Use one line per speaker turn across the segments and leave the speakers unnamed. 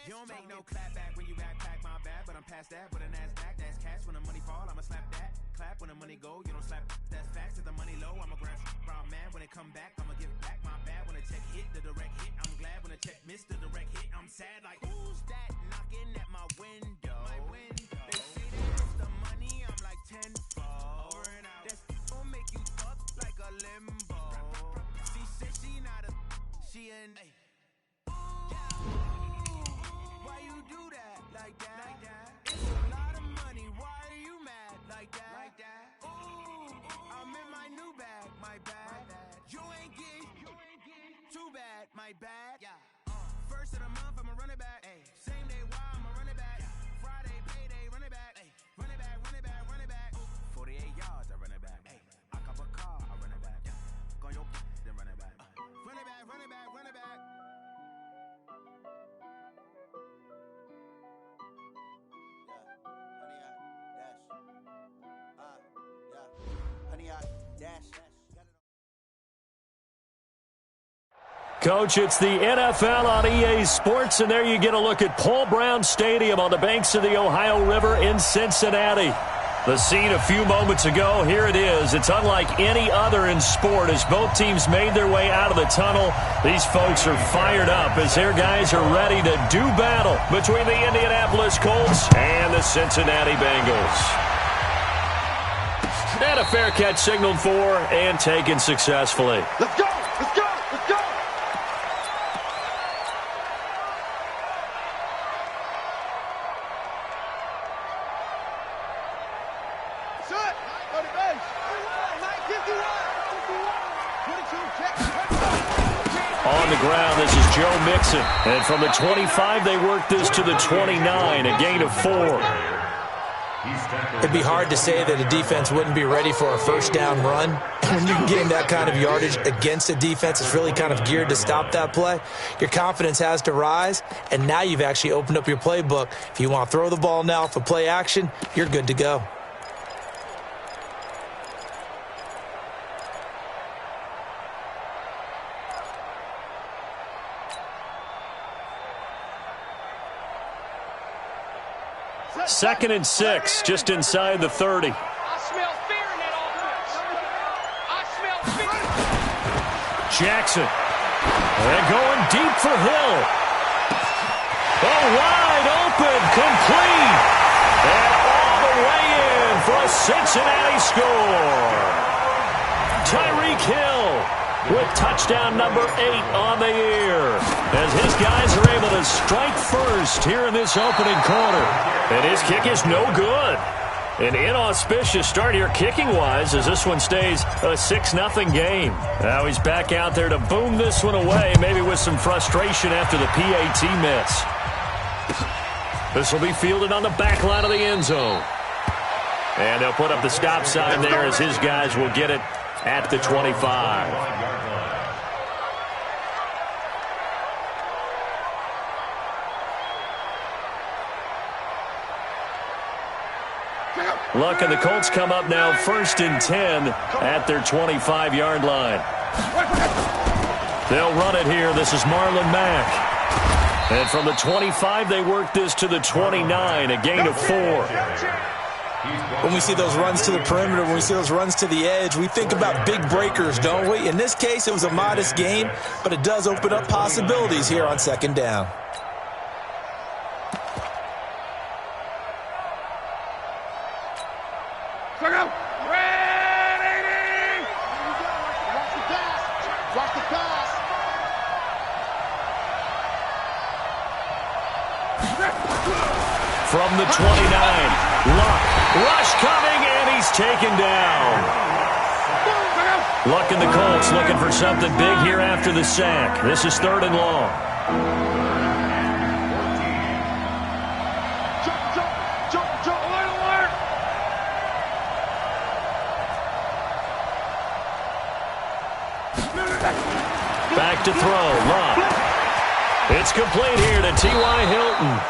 You don't make no clap back when you backpack, my bad, but I'm past that. With a NASDAQ, that's cash. When the money fall, I'ma slap that. Clap when the money go, you don't slap. That's facts. If the money low, I'ma grab brown man. When it come back, I'ma give back my bad. When the check hit, the direct hit, I'm glad. When the check missed the direct hit, I'm sad. Like, who's that knocking at my window? They say they miss the money, I'm like tenfold. Over and out. That's gon' make you fuck like a limbo. She said she not a, she an. Why you do that like that? It's a lot of money. Why are you mad like that? Ooh, I'm in my new bag, my bad. You ain't getting too bad, my bad. First of the month, I'ma run it back. Same day, why I'ma run it back. Friday, payday, run it back. Run it back, run it back, run it back. 48 yards, I run it back. I cop a car, I run it back. Go your then run it back. Run it back, run it back, run it back.
Coach, it's the NFL on EA Sports, and there you get a look at Paul Brown Stadium on the banks of the Ohio River in Cincinnati. The scene a few moments ago, here it is. It's unlike any other in sport as both teams made their way out of the tunnel. These folks are fired up as their guys are ready to do battle between the Indianapolis Colts and the Cincinnati Bengals. And a fair catch signaled for and taken successfully.
Let's go! Let's go! Let's go!
On the ground, this is Joe Mixon. And from the 25, they work this to the 29, a gain of 4.
It'd be hard to say that a defense wouldn't be ready for a first down run. When you can gain that kind of yardage against a defense that's really kind of geared to stop that play, your confidence has to rise, and now you've actually opened up your playbook. If you want to throw the ball now for play action, you're good to go.
Second and 6, just inside the 30.
I smell fear in that offense. I smell fear.
Jackson. And going deep for Hill. Oh, wide open, complete. And all the way in for a Cincinnati score. Tyreek Hill with touchdown number 8 on the year, as his guys are able to strike first here in this opening quarter. And his kick is no good. An inauspicious start here kicking-wise as this one stays a 6-0 game. Now he's back out there to boom this one away, maybe with some frustration after the PAT miss. This will be fielded on the back line of the end zone. And they'll put up the stop sign there as his guys will get it at the 25. Luck and the Colts come up now 1st and 10 at their 25-yard line. They'll run it here. This is Marlon Mack. And from the 25, they work this to the 29, a gain of 4.
When we see those runs to the perimeter, when we see those runs to the edge, we think about big breakers, don't we? In this case, it was a modest game, but it does open up possibilities here on 2nd down.
From the 29, Luck, rush coming, and he's taken down. Luck and the Colts looking for something big here after the sack. This is 3rd and long. Back to throw, Luck. It's complete here to T.Y. Hilton.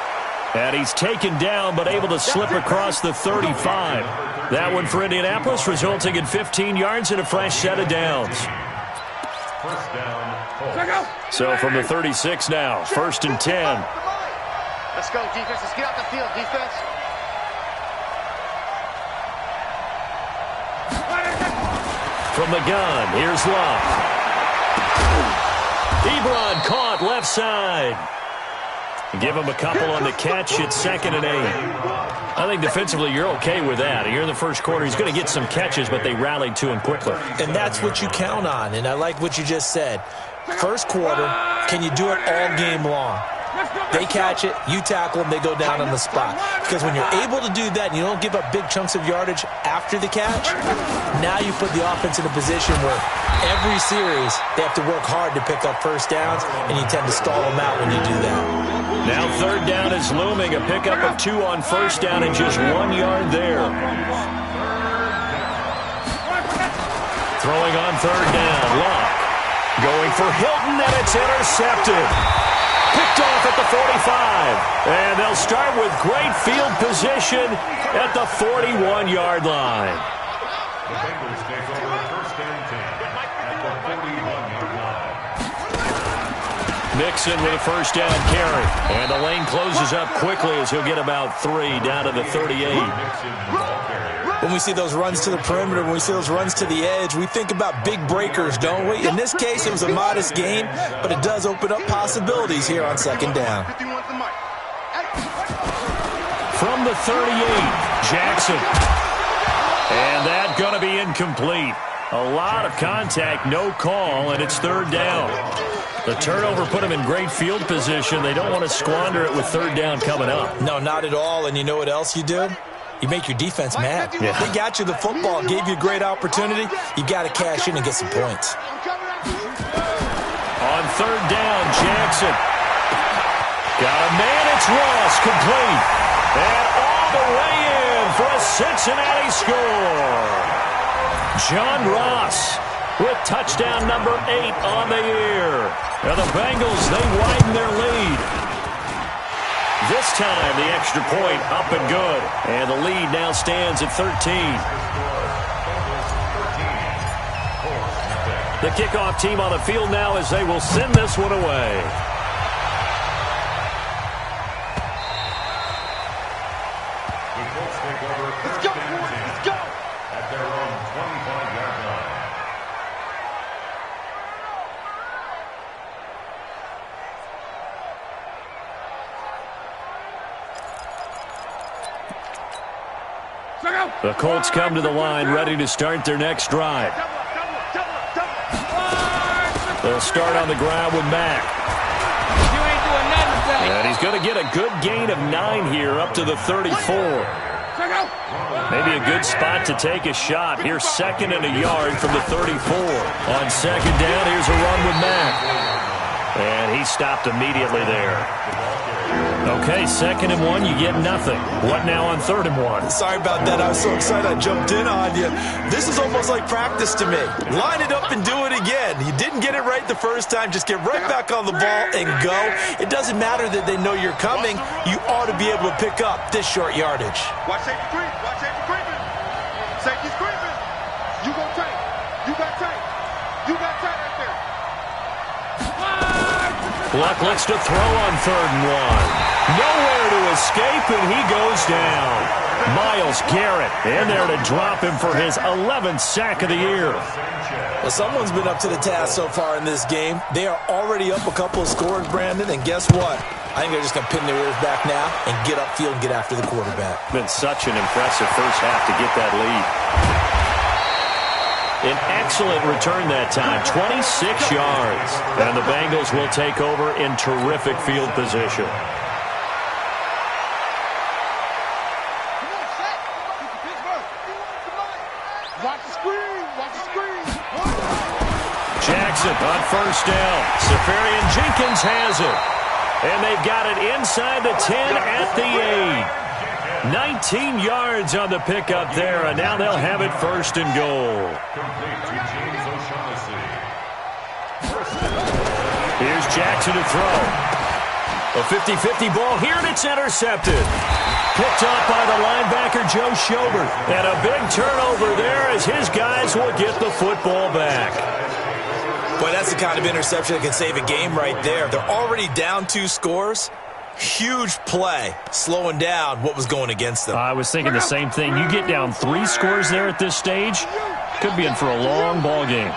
And he's taken down, but able to slip across the 35. That one for Indianapolis, resulting in 15 yards and a fresh set of downs. So from the 36 now, 1st and 10.
Let's go, defense. Let's get out the field, defense.
From the gun, here's Love. Ebron caught left side. Give him a couple on the catch. It's 2nd and 8. I think defensively you're okay with that. Here in the first quarter, he's going to get some catches, but they rallied to him quickly.
And that's what you count on, and I like what you just said. First quarter, can you do it all game long? They catch it, you tackle them, they go down on the spot. Because when you're able to do that and you don't give up big chunks of yardage after the catch, now you put the offense in a position where every series they have to work hard to pick up first downs, and you tend to stall them out when you do that.
Now 3rd down is looming. A pickup of 2 on first down and just 1 yard there. Throwing on 3rd down. Locke going for Hilton, and it's intercepted. Picked off at the 45. And they'll start with great field position at the 41-yard line.
The Bengals take over 1st and 10 at the 41-yard line.
Mixon with a first down carry. And the lane closes up quickly as he'll get about 3 down to the 38.
When we see those runs to the perimeter, when we see those runs to the edge, we think about big breakers, don't we? In this case, it was a modest gain, but it does open up possibilities here on 2nd down.
From the 38, Jackson. And that's going to be incomplete. A lot of contact, no call, and it's 3rd down. The turnover put them in great field position. They don't want to squander it with 3rd down coming up.
No, not at all. And you know what else you do? You make your defense mad.
Yeah.
They got you the football, gave you a great opportunity. You got to cash in and get some points.
On 3rd down, Jackson. Got a man, it's Ross, complete. And all the way in for a Cincinnati score. John Ross with touchdown number 8 on the year. Now the Bengals, they widen their lead. This time, the extra point up and good. And the lead now stands at 13. The kickoff team on the field now as they will send this one away.
The Colts take over 1st and 10 at their own 25-yard line.
The Colts come to the line ready to start their next drive. They'll start on the ground with Mack.
You ain't doing nothing, Zach.
And he's going to get a good gain of 9 here up to the 34. Maybe a good spot to take a shot. Here's 2nd and a yard from the 34. On 2nd down, here's a run with Mack. And he stopped immediately there. Okay, 2nd and 1, you get nothing. What now on 3rd and 1?
Sorry about that. I was so excited I jumped in on you. This is almost like practice to me. Line it up and do it again. You didn't get it right the first time. Just get right back on the ball and go. It doesn't matter that they know you're coming. You ought to be able to pick up this short yardage.
Watch safety creep. Watch safety creeping. Safety's creeping. You go tank. You got tank. You got tank right there.
Luck looks to throw on 3rd and 1. Nowhere to escape, and he goes down. Myles Garrett in there to drop him for his 11th sack of the year.
Well, someone's been up to the task so far in this game. They are already up a couple of scores, Brandon, and guess what? I think they're just going to pin their ears back now and get upfield and get after the quarterback.
Been such an impressive first half to get that lead. An excellent return that time, 26 yards. And the Bengals will take over in terrific field position.
Watch the screen. Watch the screen.
Jackson on 1st down. Safarian Jenkins has it. And they've got it inside the 10 at the 8. 19 yards on the pickup there, and now they'll have it 1st and goal. Here's Jackson to throw. A 50-50 ball here, and it's intercepted. Picked off by the linebacker, Joe Schobert. And a big turnover there as his guys will get the football back.
Boy, that's the kind of interception that can save a game right there. They're already down 2 scores. Huge play, slowing down what was going against them.
I was thinking the same thing. You get down 3 scores there at this stage, could be in for a long ball game.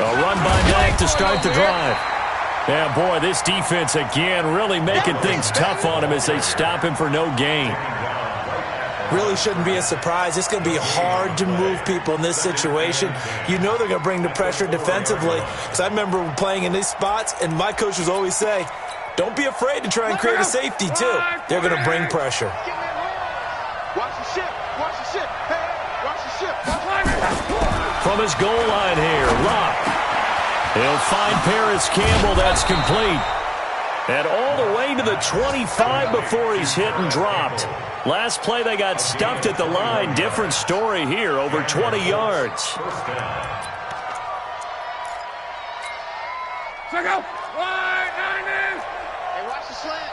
A run by Mack to start the drive. Yeah, boy, this defense again really making things tough on him as they stop him for no gain.
Really shouldn't be a surprise. It's going to be hard to move people in this situation. You know they're going to bring the pressure defensively. Because I remember playing in these spots, and my coach would always say, don't be afraid to try and create a safety, too. They're going to bring pressure.
Watch the ship. Watch the ship. Hey, watch the ship.
From his goal line here, Locke. He'll find Paris Campbell. That's complete. And all the way to the 25 before he's hit and dropped. Last play, they got stuffed at the line. Different story here, over 20 yards.
First down.
Hey, watch the slant.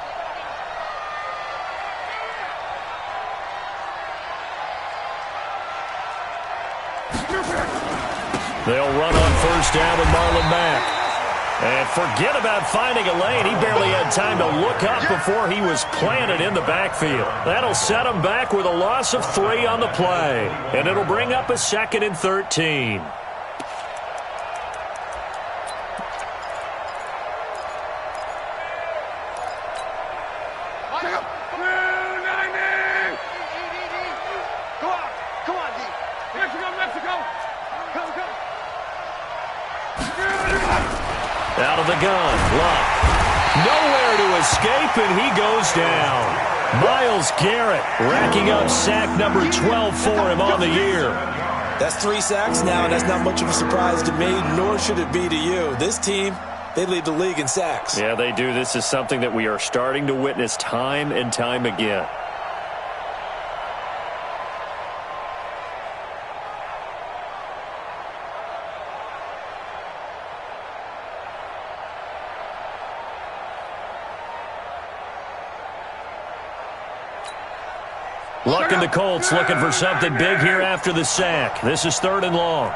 They'll run on first down with Marlon Mack. And forget about finding a lane. He barely had time to look up before he was planted in the backfield. That'll set him back with a loss of 3 on the play. And it'll bring up a 2nd and 13. Out of the gun, Locke. Nowhere to escape, and he goes down. Myles Garrett racking up sack number 12 for him on the year.
That's 3 sacks now, and that's not much of a surprise to me, nor should it be to you. This team, they lead the league in sacks.
Yeah, they do. This is something that we are starting to witness time and time again. Luck and the Colts looking for something big here after the sack. This is 3rd and long.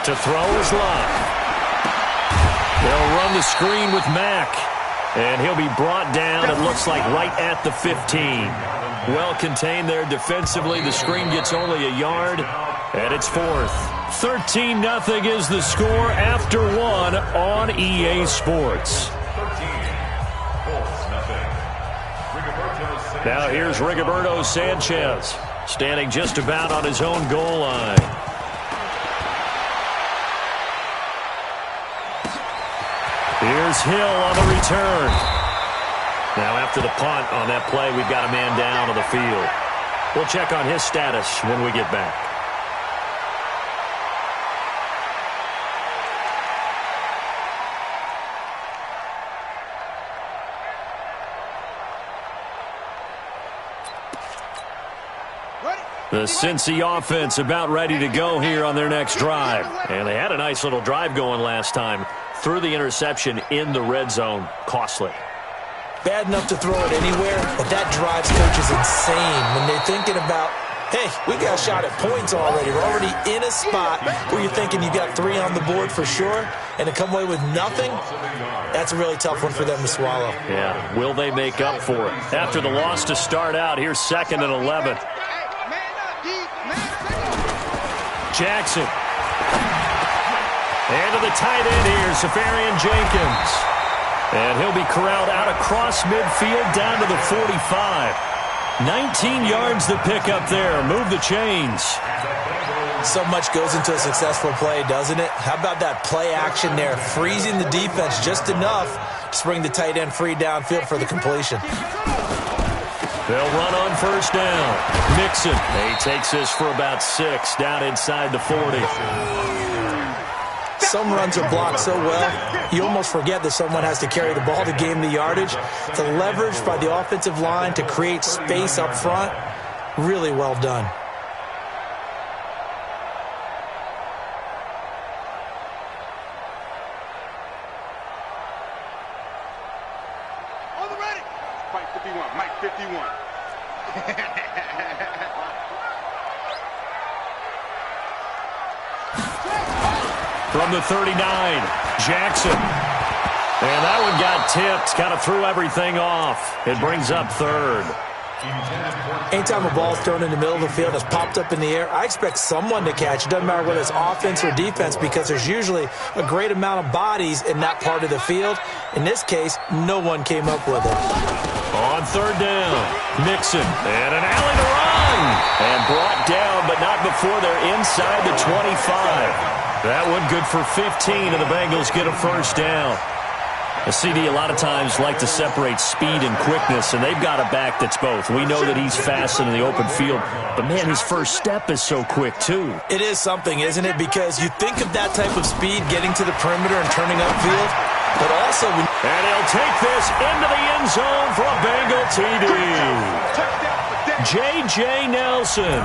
To throw is Locke. They'll run the screen with Mack. And he'll be brought down, it looks like, right at the 15. Well contained there defensively. The screen gets only a yard, and it's 4th. 13-0 is the score after 1 on EA Sports. Now here's Rigoberto Sanchez, standing just about on his own goal line. Here's Hill on the return. Now after the punt on that play, we've got a man down on the field. We'll check on his status when we get back. The Cincy offense about ready to go here on their next drive. And they had a nice little drive going last time. Threw the interception in the red zone. Costly.
Bad enough to throw it anywhere, but that drives coaches insane when they're thinking about, hey, we got a shot at points already. We're already in a spot where you're thinking you got 3 on the board for sure, and to come away with nothing, that's a really tough one for them to swallow.
Yeah, will they make up for it? After the loss to start out, here's 2nd and 11. Jackson. And to the tight end here, Safarian Jenkins. And he'll be corralled out across midfield down to the 45. 19 yards to pick up there. Move the chains.
So much goes into a successful play, doesn't it? How about that play action there, freezing the defense just enough to bring the tight end free downfield for the completion.
They'll run on first down. Mixon. He takes this for about 6 down inside the 40.
Some runs are blocked so well, you almost forget that someone has to carry the ball to gain the yardage. To leverage by the offensive line to create space up front, really well done.
On the ready. Mike 51. Mike 51.
From the 39, Jackson. And that one got tipped, kind of threw everything off. It brings up third.
Anytime a ball's thrown in the middle of the field, it's popped up in the air, I expect someone to catch. It doesn't matter whether it's offense or defense, because there's usually a great amount of bodies in that part of the field. In this case, no one came up with it.
On third down, Mixon, and an alley to run. And brought down, but not before they're inside the 25. That one good for 15, and the Bengals get a first down. A CD a lot of times like to separate speed and quickness, and they've got a back that's both. We know that he's fast in the open field, but, man, his first step is so quick, too.
It is something, isn't it? Because you think of that type of speed getting to the perimeter and turning upfield, but also...
And he'll take this into the end zone for a Bengal TD. J.J. Nelson,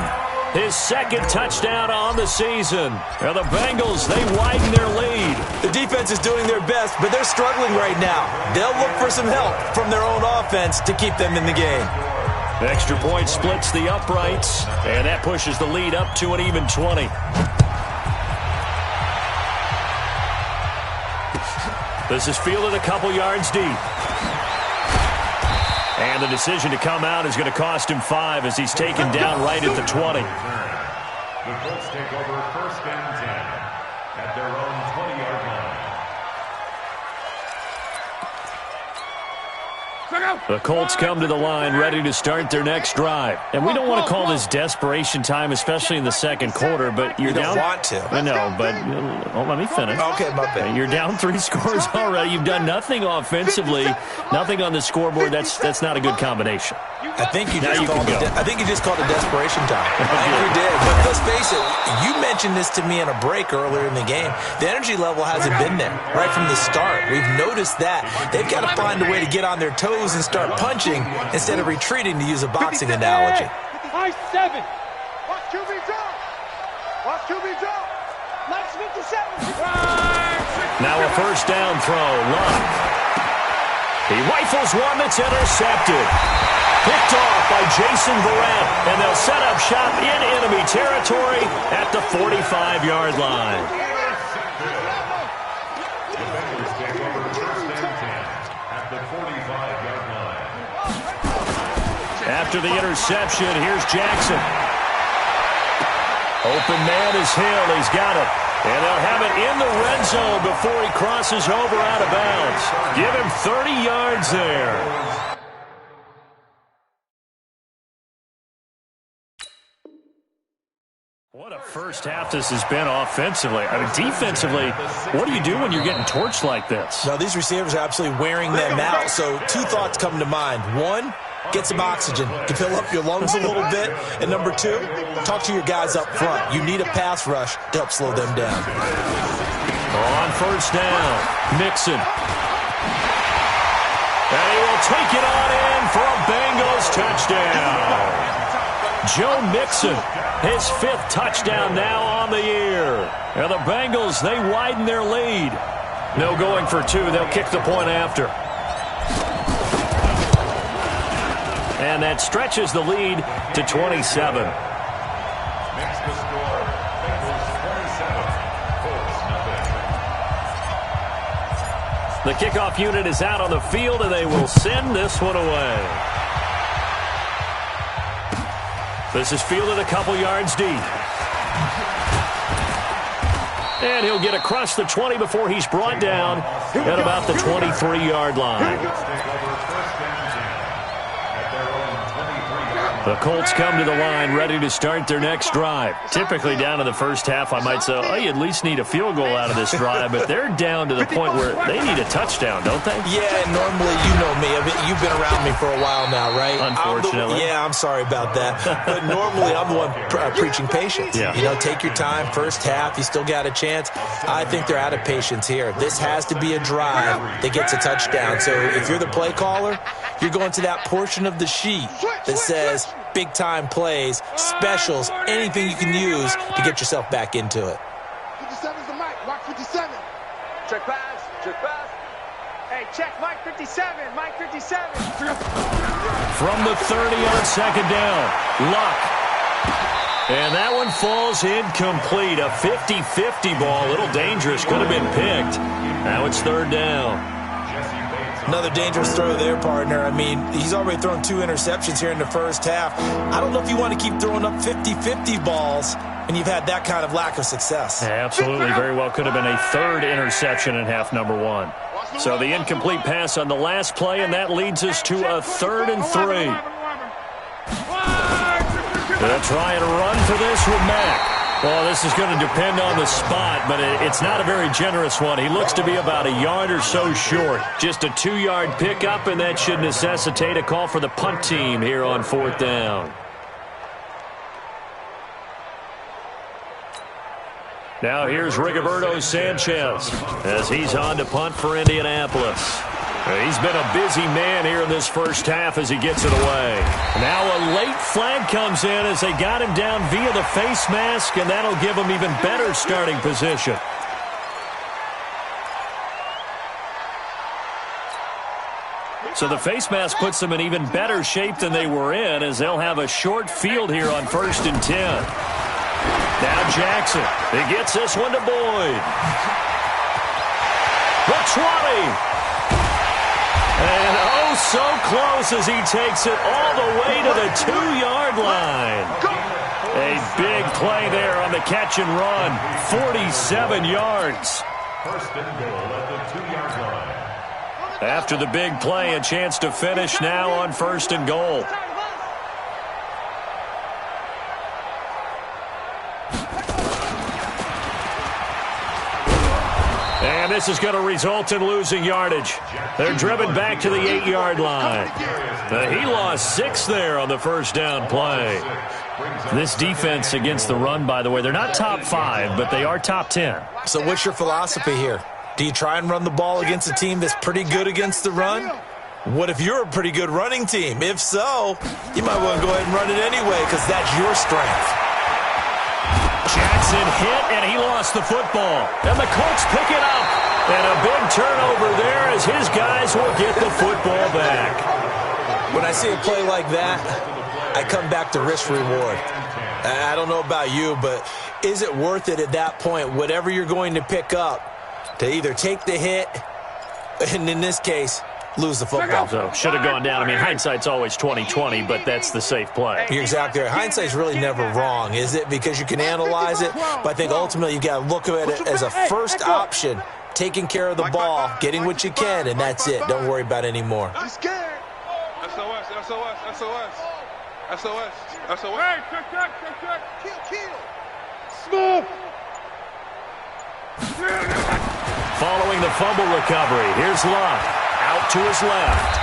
his second touchdown on the season. And the Bengals, they widen their lead.
The defense is doing their best, but they're struggling right now. They'll look for some help from their own offense to keep them in the game.
The extra point splits the uprights, and that pushes the lead up to an even 20. This is fielded a couple yards deep. And the decision to come out is going to cost him 5 as he's taken down right at the 20.
The Colts take over first and 10 at their own 20-yard line.
The Colts come to the line ready to start their next drive. And we don't want to call this desperation time, especially in the second quarter, but you're down.
You don't want to.
I know, but let me finish.
Okay, my bad.
You're down 3 scores already. You've done nothing offensively, nothing on the scoreboard. That's not a good combination.
I think you just called it desperation time. I think you did. But let's face it, you mentioned this to me in a break earlier in the game. The energy level hasn't been there right from the start. We've noticed that. They've got to find a way to get on their toes and start punching instead of retreating, to use a boxing analogy.
High 7.
Watch QB drop. Watch QB drop.
Max 57.
Now a first down throw. Luck. He rifles one that's intercepted. Picked off by Jason Verrett, and they'll set up shop in enemy territory at the 45-yard line.
The Bengals take over first and 10 at the 45-yard line.
After the interception, here's Jackson. Open man is Hill. He's got it. And they'll have it in the red zone before he crosses over out of bounds. Give him 30 yards there. What a first half this has been offensively. I mean, defensively, what do you do when you're getting torched like this?
Now, these receivers are absolutely wearing them out. So 2 thoughts come to mind. 1, get some oxygen to fill up your lungs a little bit. And number 2, talk to your guys up front. You need a pass rush to help slow them down.
On first down, Mixon. And he will take it on in for a Bengals touchdown. Joe Mixon, his 5th touchdown now on the year. And the Bengals, they widen their lead. No going for 2. They'll kick the point after. And that stretches the lead to 27.
Makes the score Bengals 27, Colts nothing.
The kickoff unit is out on the field, and they will send this one away. This is fielded a couple yards deep. And he'll get across the 20 before he's brought down at about the 23-yard line. The Colts come to the line ready to start their next drive. Typically down in the first half, I might say, oh, you at least need a field goal out of this drive, but they're down to the point where they need a touchdown, don't they?
Yeah, normally, you know me. I mean, you've been around me for a while now, right?
Unfortunately.
I'm sorry about that. But normally, I'm the one preaching patience.
Yeah.
You know, take your time. First half, you still got a chance. I think they're out of patience here. This has to be a drive that gets a touchdown. So if you're the play caller, you're going to that portion of the sheet that says big-time plays, specials, anything you can use to get yourself back into it.
57's the mic. Watch 57.
Check pass. Check pass. Hey, check Mike 57. Mike 57.
From the 30 on second down, Luck. And that one falls incomplete. A 50-50 ball. A little dangerous. Could have been picked. Now it's third down.
Another dangerous throw there, partner. I mean, he's already thrown 2 interceptions here in the first half. I don't know if you want to keep throwing up 50-50 balls when you've had that kind of lack of success.
Absolutely. Very well could have been a third interception in half number 1. So the incomplete pass on the last play, and that leads us to a 3rd and 3. They'll try and run for this with Mack. Well, this is going to depend on the spot, but it's not a very generous one. He looks to be about a yard or so short. Just a 2-yard pickup, and that should necessitate a call for the punt team here on 4th down. Now here's Rigoberto Sanchez as he's on to punt for Indianapolis. He's been a busy man here in this first half as he gets it away. Now a late flag comes in as they got him down via the face mask, and that'll give him even better starting position. So the face mask puts them in even better shape than they were in, as they'll have a short field here on 1st and 10. Now Jackson. He gets this one to Boyd. The 20. And oh, so close as he takes it all the way to the 2-yard line. A big play there on the catch and run. 47 yards.
First and goal at the 2-yard line.
After the big play, a chance to finish now on 1st and goal. And this is going to result in losing yardage. They're driven back to the 8-yard line. He lost 6 there on the first down play. This defense against the run, by the way, they're not top 5, but they are top 10.
So what's your philosophy here? Do you try and run the ball against a team that's pretty good against the run? What if you're a pretty good running team? If so, you might want to go ahead and run it anyway because that's your strength.
Jackson hit, and he lost the football. And the Colts pick it up. And a big turnover there as his guys will get the football back.
When I see a play like that, I come back to risk-reward. I don't know about you, but is it worth it at that point, whatever you're going to pick up, to either take the hit, and in this case, lose the football?
So should have gone down. I mean, hindsight's always 20/20, but that's the safe play.
You're exactly right. Hindsight's really never wrong, is it? Because you can analyze it, but I think ultimately you got to look at it as a first option, taking care of the ball, getting what you can, and that's it. Don't worry about it anymore.
He's scared. SOS, SOS, SOS. SOS, SOS. Hey, check. Kill. Smooth.
Following the fumble recovery, here's Luck. Out to his left.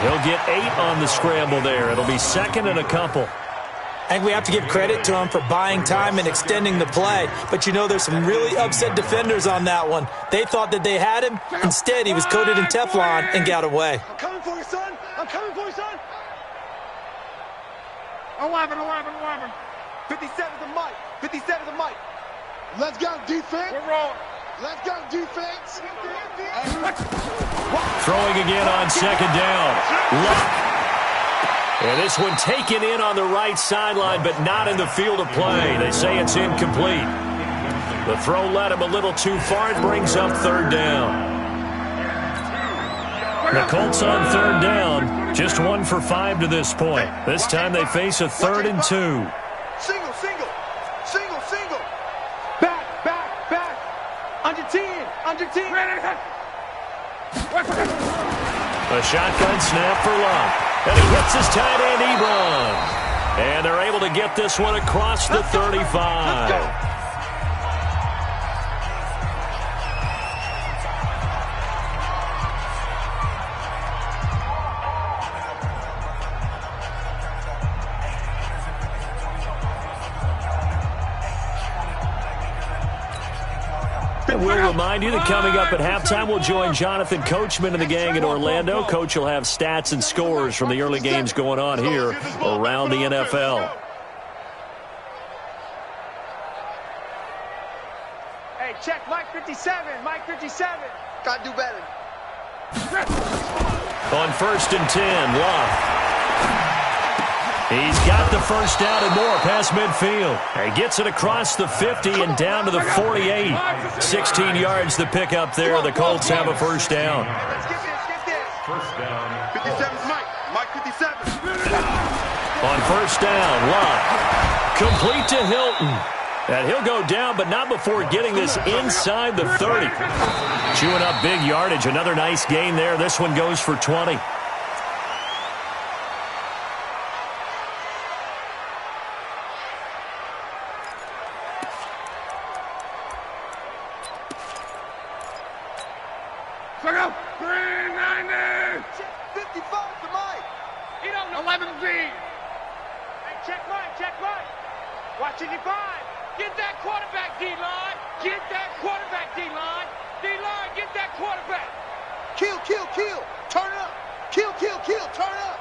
He'll get 8 on the scramble there. It'll be 2nd and a couple.
I think we have to give credit to him for buying time and extending the play. But, you know, there's some really upset defenders on that one. They thought that they had him. Instead, he was coated in Teflon and got away.
I'm coming for you, son. 11. 57 to Mike. 57 to Mike. Let's go, defense. We're rolling. Let's go, defense.
Throwing again on 2nd down. Luck. And this one taken in on the right sideline, but not in the field of play. They say it's incomplete. The throw led him a little too far. It brings up 3rd down. The Colts on 3rd down. Just 1 for 5 to this point. This time they face a 3rd and 2.
Single. Back. Under 10.
A shotgun snap for Luck. And he hits his tight end, Ebron. And they're able to get this one across the 35. We'll remind you that coming up at halftime, we'll join Jonathan Coachman and the gang in Orlando. Coach will have stats and scores from the early games going on here around the NFL.
Hey, check Mike 57.
Gotta do better.
On 1st and 10, Luck. He's got the first down and more past midfield. He gets it across the 50 and down to the 48. 16 yards to pick up there. The Colts have a first down.
First down.
57's Mike. Mike 57.
On first down, Lott. Complete to Hilton. And he'll go down, but not before getting this inside the 30. Chewing up big yardage. Another nice gain there. This one goes for 20.
Check out. 390. 55 to Mike.
You don't know.
11Z.
Hey, check Mike, check Mike. Watching you five. Get that quarterback, D-line. Get that quarterback, D-line. D-line, get that quarterback.
Kill, kill, kill. Turn up. Kill, kill, kill. Turn up.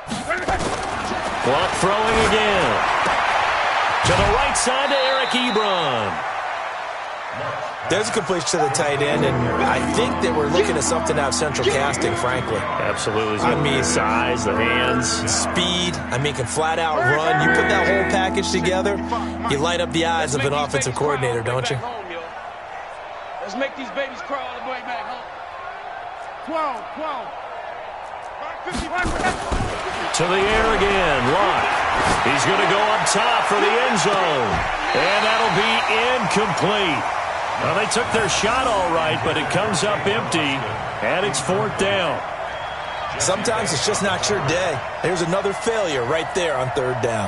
Clock throwing again. To the right side to Eric Ebron.
There's a completion to the tight end, and I think that we're looking at something out of central casting, frankly.
Absolutely.
I mean,
size, the hands.
Speed. I mean, can flat out run. You put that whole package together, you light up the eyes of an offensive coordinator, don't you?
Let's make these babies crawl all the way back home.
12.
To the air again, Lott. He's going to go up top for the end zone. And that'll be incomplete. Well, they took their shot all right, but it comes up empty, and it's fourth down.
Sometimes it's just not your day. There's another failure right there on third down.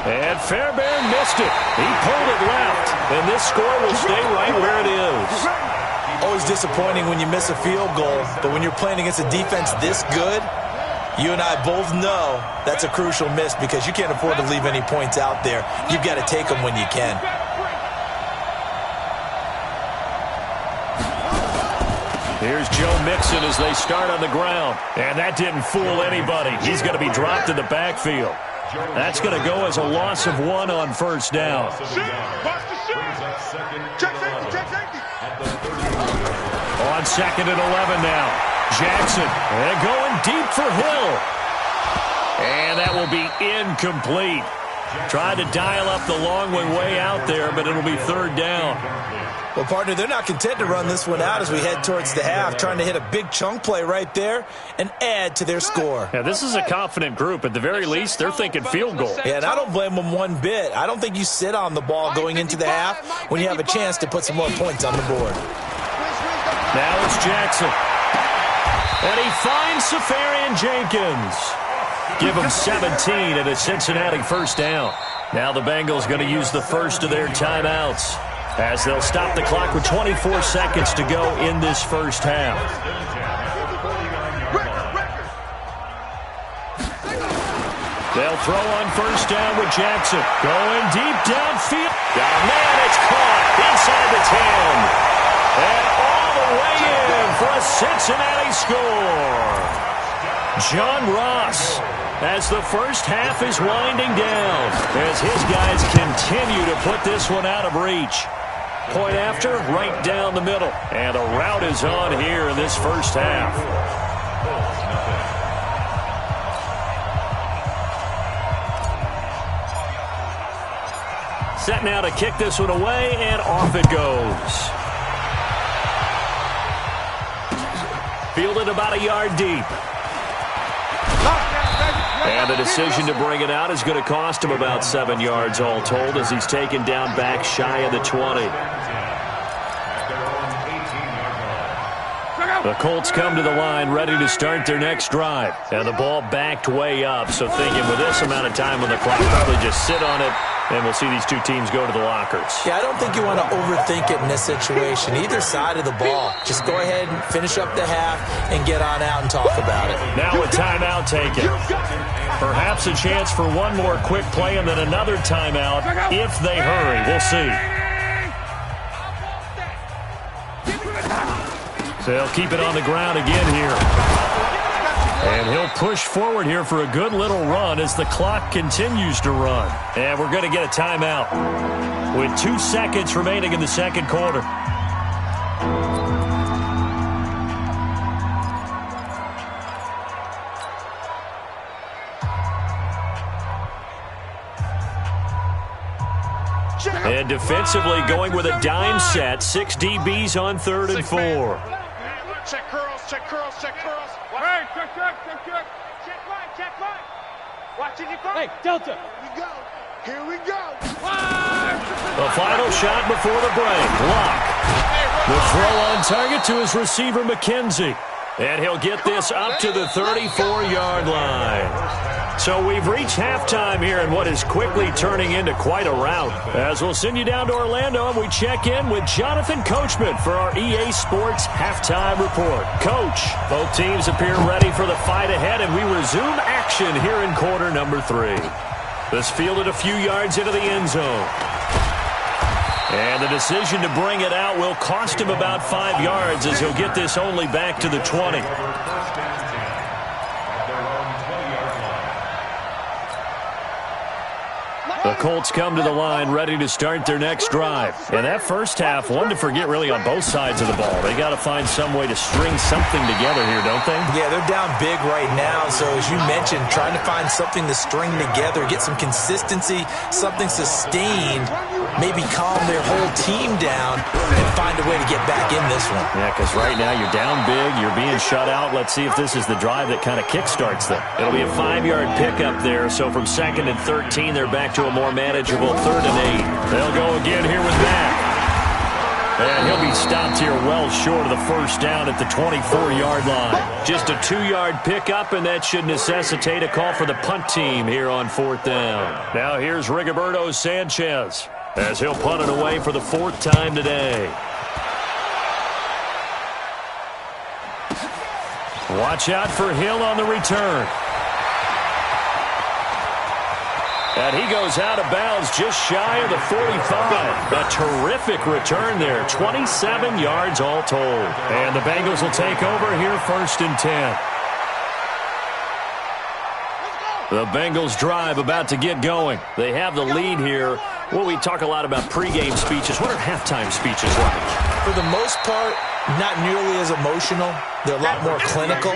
And Fairbairn missed it. He pulled it left, and this score will stay right where it is.
Always disappointing when you miss a field goal, but when you're playing against a defense this good, you and I both know that's a crucial miss because you can't afford to leave any points out there. You've got to take them when you can.
Here's Joe Mixon as they start on the ground. And that didn't fool anybody. He's going to be dropped in the backfield. That's going to go as a loss of 1 on first down.
Check safety, check safety.
On second and 11 now. Jackson, and going deep for Hill. And that will be incomplete. Tried to dial up the long way out there, but it'll be third down.
Well, partner, they're not content to run this one out as we head towards the half, trying to hit a big chunk play right there and add to their score.
Yeah, this is a confident group. At the very least, they're thinking field goal.
Yeah, and I don't blame them one bit. I don't think you sit on the ball going into the half when you have a chance to put some more points on the board.
Now it's Jackson. And he finds Safarian Jenkins. Give him 17 at a Cincinnati first down. Now the Bengals going to use the first of their timeouts as they'll stop the clock with 24 seconds to go in this first half. They'll throw on first down with Jackson. Going deep downfield. Oh, man, it's caught inside the 10. And all the way in for a Cincinnati score. John Ross, as the first half is winding down, as his guys continue to put this one out of reach. Point after, right down the middle. And the route is on here in this first half. Set now to kick this one away, and off it goes. Fielded about a yard deep. And the decision to bring it out is going to cost him about 7 yards all told as he's taken down back shy of the 20. The Colts come to the line ready to start their next drive. And the ball backed way up, so thinking with this amount of time on the clock, probably just sit on it, and we'll see these two teams go to the lockers.
Yeah, I don't think you want to overthink it in this situation. Either side of the ball. Just go ahead and finish up the half and get on out and talk about it.
Now a timeout taken. Perhaps a chance for one more quick play and then another timeout if they hurry. We'll see. So they'll keep it on the ground again here. And he'll push forward here for a good little run as the clock continues to run. And we're going to get a timeout with 2 seconds remaining in the second quarter. And defensively going with a dime set. 6 DBs on 3rd and 4.
Check curls, check curls, check curls. Hey, check. Check right. Watching your phone. Hey, Delta.
Here we go.
The final shot before the break. Lock. The throw on target to his receiver, McKenzie. And he'll get this up to the 34-yard line. So we've reached halftime here in what is quickly turning into quite a rout. As we'll send you down to Orlando and we check in with Jonathan Coachman for our EA Sports Halftime Report. Coach, both teams appear ready for the fight ahead, and we resume action here in quarter number 3. This fielded a few yards into the end zone. And the decision to bring it out will cost him about 5 yards, as he'll get this only back to the 20. The Colts come to the line ready to start their next drive. And that first half, one to forget really on both sides of the ball. They got to find some way to string something together here, don't they?
Yeah, they're down big right now. So as you mentioned, trying to find something to string together, get some consistency, something sustained, maybe calm their whole team down and find a way to get back in this one.
Yeah, because right now you're down big, you're being shut out. Let's see if this is the drive that kind of kickstarts them. It'll be a 5-yard pickup there, so from 2nd and 13, they're back to a more manageable 3rd and 8. They'll go again here with Mack. And he'll be stopped here well short of the first down at the 24-yard line. Just a 2-yard pickup, and that should necessitate a call for the punt team here on 4th down. Now here's Rigoberto Sanchez, as he'll punt it away for the 4th time today. Watch out for Hill on the return. And he goes out of bounds just shy of the 45. A terrific return there. 27 yards all told. And the Bengals will take over here 1st and 10. The Bengals drive about to get going. They have the lead here. Well, we talk a lot about pregame speeches. What are halftime speeches like?
For the most part, not nearly as emotional. They're a lot more clinical.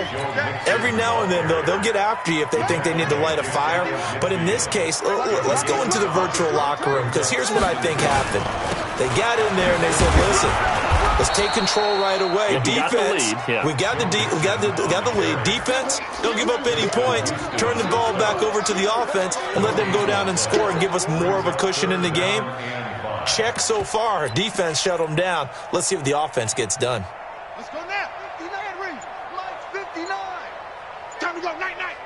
Every now and then, though, they'll get after you if they think they need to light a fire. But in this case, let's go into the virtual locker room, because here's what I think happened. They got in there and they said, listen, let's take control right away. Defense, we got the lead. Defense, don't give up any points. Turn the ball back over to the offense and let them go down and score and give us more of a cushion in the game. Check so far. Defense shut them down. Let's see what the offense gets done.
Let's go now. 59 rings. Lights 59. Time to go. Night.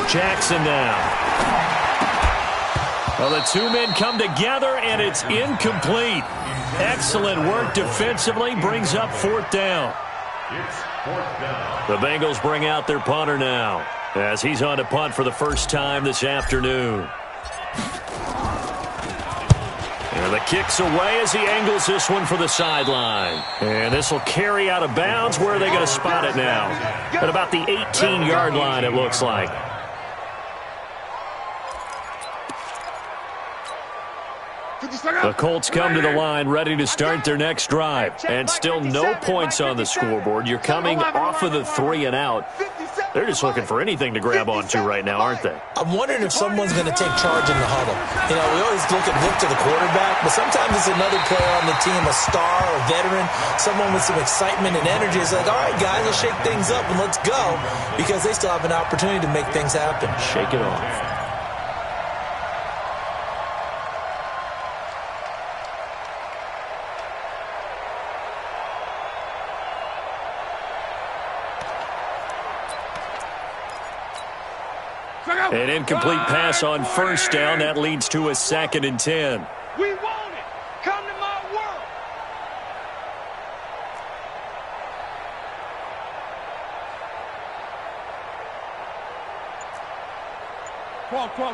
Jackson now. Well, the 2 men come together, and it's incomplete. Excellent work defensively. Brings up 4th down.
It's 4th down.
The Bengals bring out their punter now, as he's on to punt for the first time this afternoon. And the kick's away as he angles this one for the sideline. And this will carry out of bounds. Where are they going to spot it now? At about the 18-yard line, it looks like. The Colts come to the line ready to start their next drive. And still no points on the scoreboard. You're coming off of the 3 and out. They're just looking for anything to grab onto right now, aren't they?
I'm wondering if someone's going to take charge in the huddle. You know, we always look to the quarterback, but sometimes it's another player on the team, a star, a veteran, someone with some excitement and energy. It's like, all right, guys, let's shake things up and let's go, because they still have an opportunity to make things happen.
Shake it off. An incomplete pass on first down. That leads to a 2nd and 10.
We want it. Come to my world.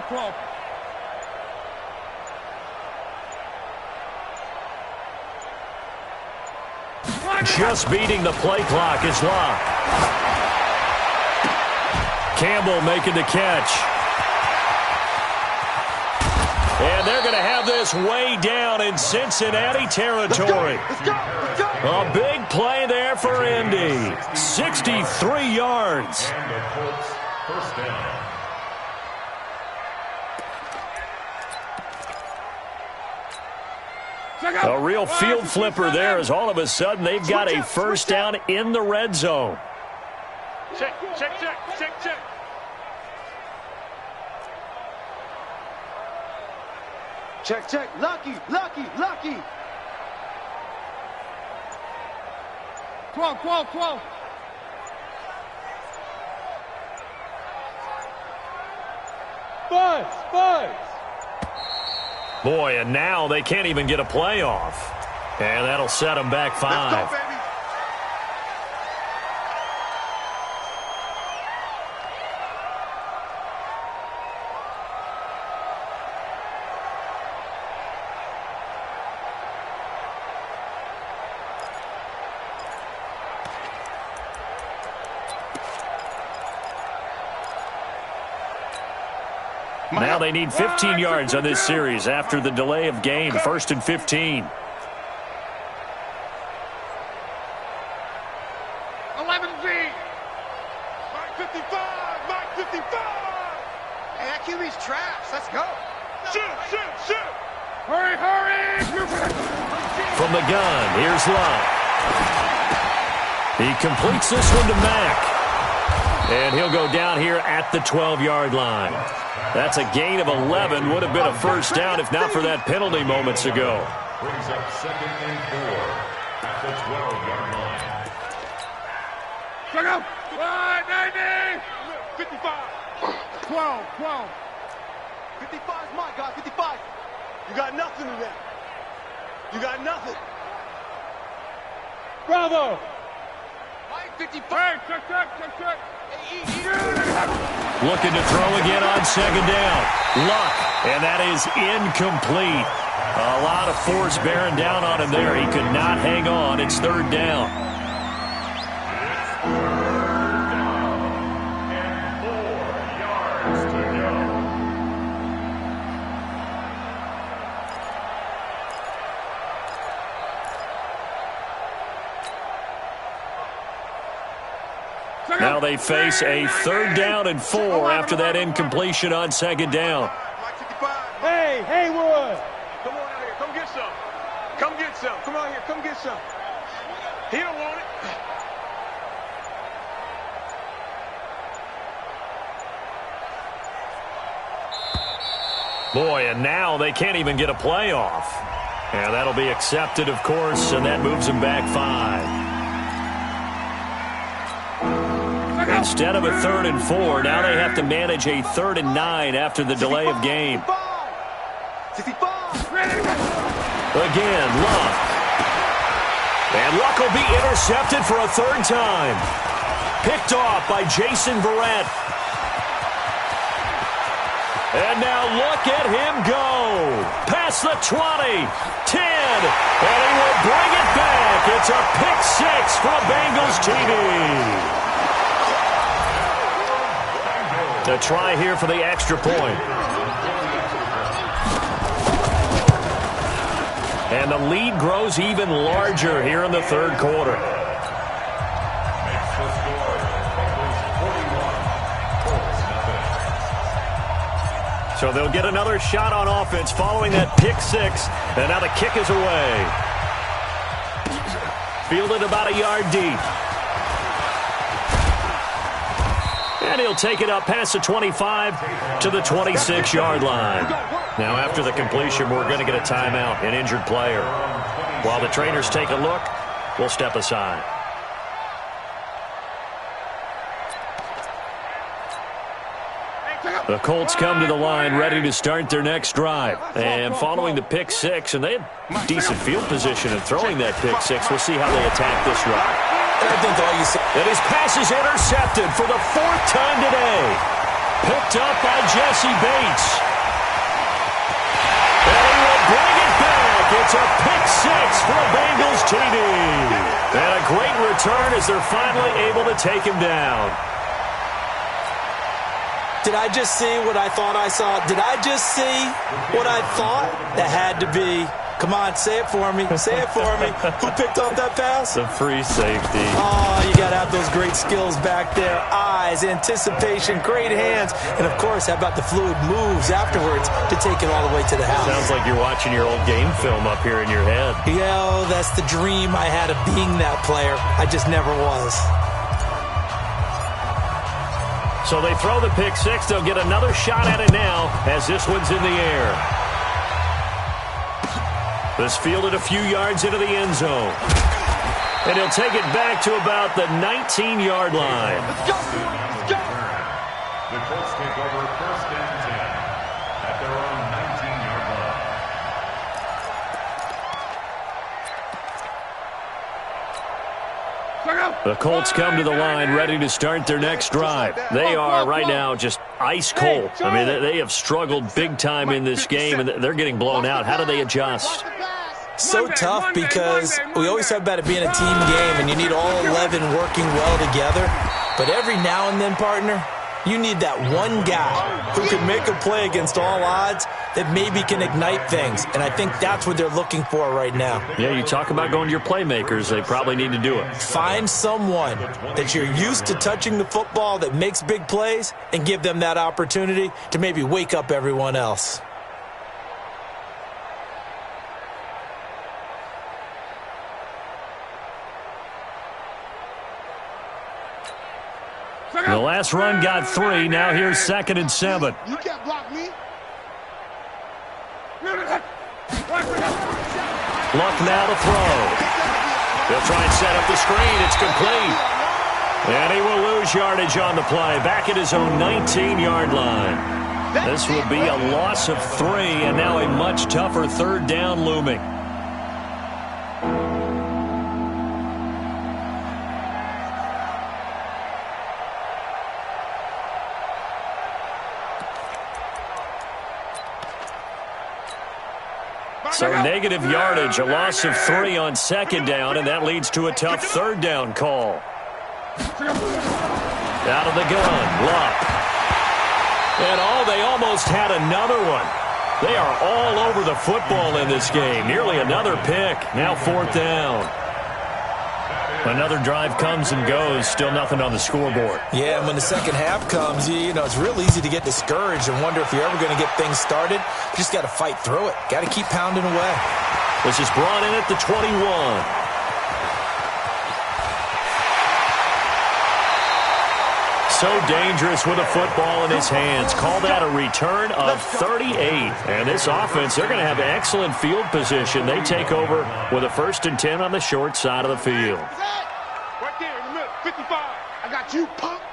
Crawl.
Just beating the play clock is Locke. Campbell making the catch. And they're going to have this way down in Cincinnati territory.
Let's go.
A big play there for Indy. 63 yards.
And the Colts, 1st down.
A real field flipper there as all of a sudden they've got a first down in the red zone.
Check, check, check, check, check.
Check, check. Lucky, lucky, lucky.
12, 12, 12. Buzz.
Boy, and now they can't even get a play off. And that'll set them back 5.
Let's go, baby.
Now they need 15 yards on this series after the delay of game. 1st and 15.
11 feet.
Mike 55, Mike 55. Hey, that QB's trash. Let's go. Shoot.
Hurry.
From the gun, here's Love. He completes this one to Mack. And he'll go down here at the 12-yard line. That's a gain of 11. Would have been a first down if not for that penalty moments ago.
Brings up 2nd and 4 at the 12-yard line.
Check out. 90.
55.
12.
55 is my guy. 55. You got nothing in there. You got nothing.
Bravo.
Mike 55.
Hey, check.
Looking to throw again on 2nd down. Luck, and that is incomplete. A lot of force bearing down on him there. He could not hang on. It's 3rd down.
It's 3rd down and 4 yards to go.
Now they face a 3rd down and 4 after that incompletion on 2nd down.
Mike 55.
Hey, Haywood.
Come on out here. Come get some. Come out here. Come get some. He don't want it.
Boy, and now they can't even get a play off. And that'll be accepted, of course, and that moves them back 5. Instead of a 3rd and 4, now they have to manage a 3rd and 9 after the delay of game.
65.
Again, Luck. And Luck will be intercepted for a 3rd time. Picked off by Jason Verrett. And now look at him go. Past the 20, 10, and he will bring it back. It's a pick 6 from Bengals TV. The try here for the extra point. And the lead grows even larger here in the 3rd quarter.
Makes the score. Bengals 41, Colts nothing.
So they'll get another shot on offense following that pick 6. And now the kick is away. Fielded about a yard deep. And he'll take it up past the 25 to the 26-yard line. Now, after the completion, we're going to get a timeout, an injured player. While the trainers take a look, we'll step aside. The Colts come to the line ready to start their next drive. And following the pick 6, and they had decent field position in throwing that pick 6. We'll see how they attack this drive. And his pass is intercepted for the 4th time today. Picked up by Jesse Bates. And he will bring it back. It's a pick 6 for Bengals TD. And a great return as they're finally able to take him down.
Did I just see what I thought I saw? Did I just see what I thought? That had to be Come on, say it for me. Say it for me. Who picked off that pass?
The free safety.
Oh, you got to have those great skills back there. Eyes, anticipation, great hands. And, of course, how about the fluid moves afterwards to take it all the way to the house?
Sounds like you're watching your old game film up here in your head.
Yeah, that's the dream I had of being that player. I just never was.
So they throw the pick six. They'll get another shot at it now as this one's in the air. This fielded a few yards into the end zone. And he'll take it back to about the 19-yard line.
Let's go! Let's go!
The Colts take over first and 10 at their own 19-yard line.
The Colts come to the line ready to start their next drive. They are right now just ice cold. I mean, they have struggled big time in this game, and they're getting blown out. How do they adjust?
So tough because we always talk about it being a team game, and you need all 11 working well together. But every now and then, partner, you need that one guy who can make a play against all odds that maybe can ignite things. And I think that's what they're looking for right now.
Yeah, you talk about going to your playmakers. They probably need to do it.
Find someone that you're used to touching the football that makes big plays and give them that opportunity to maybe wake up everyone else.
The last run got 3. Now here's 2nd and 7.
You can't block me.
Luck now to throw. He'll try and set up the screen. It's complete. And he will lose yardage on the play. Back at his own 19-yard line. This will be a loss of 3, and now a much tougher 3rd down looming. So negative yardage, a loss of 3 on 2nd down, and that leads to a tough 3rd down call. Out of the gun, Luck. And they almost had another one. They are all over the football in this game. Nearly another pick. Now 4th down. Another drive comes and goes. Still nothing on the scoreboard.
Yeah, and when the second half comes, you know, it's real easy to get discouraged and wonder if you're ever going to get things started. You just got to fight through it. Got to keep pounding away.
This is brought in at the 21. So dangerous with a football in his hands. Call that a return of 38. And this offense, they're going to have excellent field position. They take over with a 1st and 10 on the short side of the field.
Right there in the middle, 55. I got you, punk.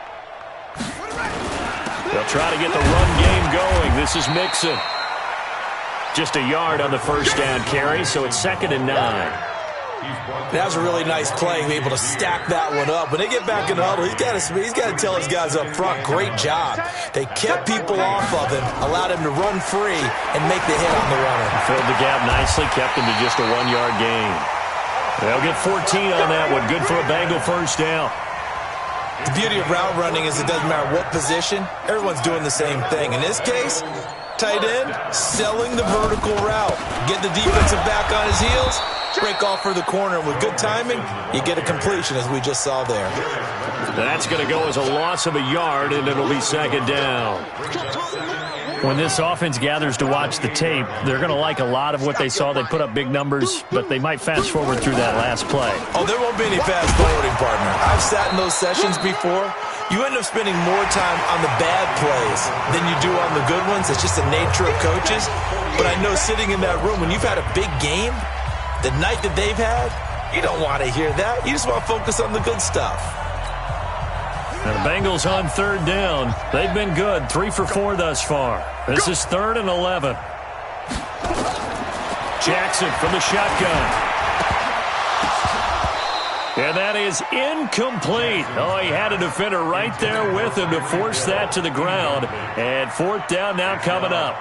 They'll try to get the run game going. This is Mixon. Just a yard on the 1st down carry, so it's 2nd and 9.
That was a really nice play, able to stack that one up. When they get back in the huddle, he's got to tell his guys up front, great job. They kept people off of him, allowed him to run free and make the hit on the runner.
Filled the gap nicely, kept him to just a 1-yard gain. They'll get 14 on that one. Good for a Bengal 1st down.
The beauty of route running is it doesn't matter what position, everyone's doing the same thing. In this case, tight end, selling the vertical route. Get the defensive back on his heels, break off for the corner. And with good timing, you get a completion, as we just saw there.
That's going to go as a loss of a yard, and it'll be 2nd down. When this offense gathers to watch the tape, they're going to like a lot of what they saw. They put up big numbers, but they might fast forward through that last play.
Oh, there won't be any fast forwarding, partner. I've sat in those sessions before. You end up spending more time on the bad plays than you do on the good ones. It's just the nature of coaches. But I know sitting in that room, when you've had a big game, the night that they've had, you don't want to hear that. You just want to focus on the good stuff.
And the Bengals on 3rd down. They've been good, 3 for 4 thus far. This is 3rd and 11. Jackson from the shotgun. And that is incomplete. Oh, he had a defender right there with him to force that to the ground. And 4th down now coming up.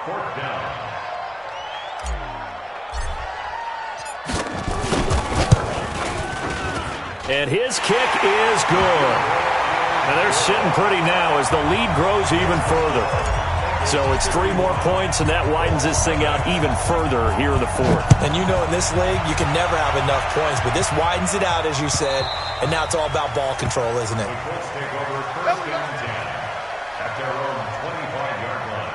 And his kick is good. And they're sitting pretty now as the lead grows even further. So it's 3 more points, and that widens this thing out even further here in the fourth.
And you know in this league, you can never have enough points, but this widens it out, as you said, and now it's all about ball control, isn't it?
The Colts take over first down and 10 at their own 25-yard line.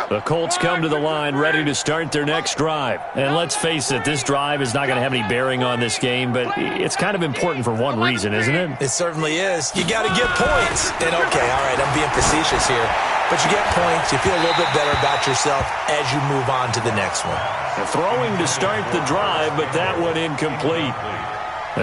The Colts come to the line ready to start their next drive. And let's face it, this drive is not going to have any bearing on this game, but it's kind of important for one reason, isn't it?
It certainly is. You got to get points. And okay, all right, I'm being facetious here. But you get points, you feel a little bit better about yourself as you move on to the next one.
Throwing to start the drive, but that one incomplete.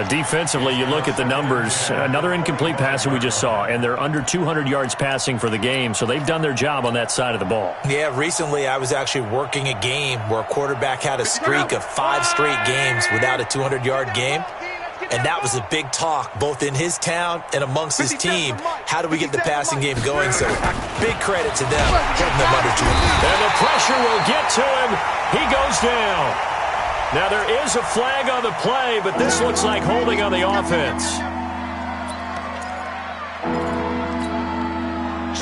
Defensively, you look at the numbers. Another incomplete pass that we just saw, and they're under 200 yards passing for the game, so they've done their job on that side of the ball.
Yeah, recently I was actually working a game where a quarterback had a streak of 5 straight games without a 200-yard game, and that was a big talk, both in his town and amongst his team. How do we get the passing game going? So big credit to them, holding them under 200.
And the pressure will get to him. He goes down. Now, there is a flag on the play, but this looks like holding on the offense.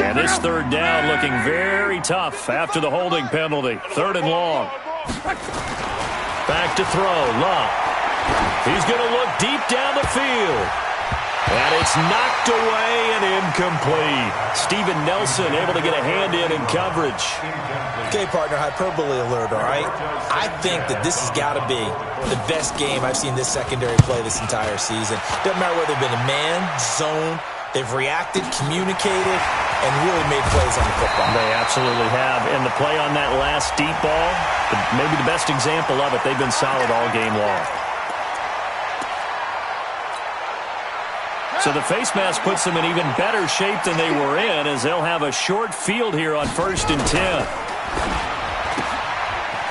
And this third down looking very tough after the holding penalty. 3rd and long. Back to throw. Love. He's going to look deep down the field. And it's knocked away and incomplete. Steven Nelson able to get a hand in coverage.
Okay, partner, hyperbole alert, all right? I think that this has got to be the best game I've seen this secondary play this entire season. Doesn't matter whether they've been a man, zone, they've reacted, communicated, and really made plays on the football.
They absolutely have. And the play on that last deep ball, maybe the best example of it, they've been solid all game long. So the face mask puts them in even better shape than they were in, as they'll have a short field here on 1st and 10.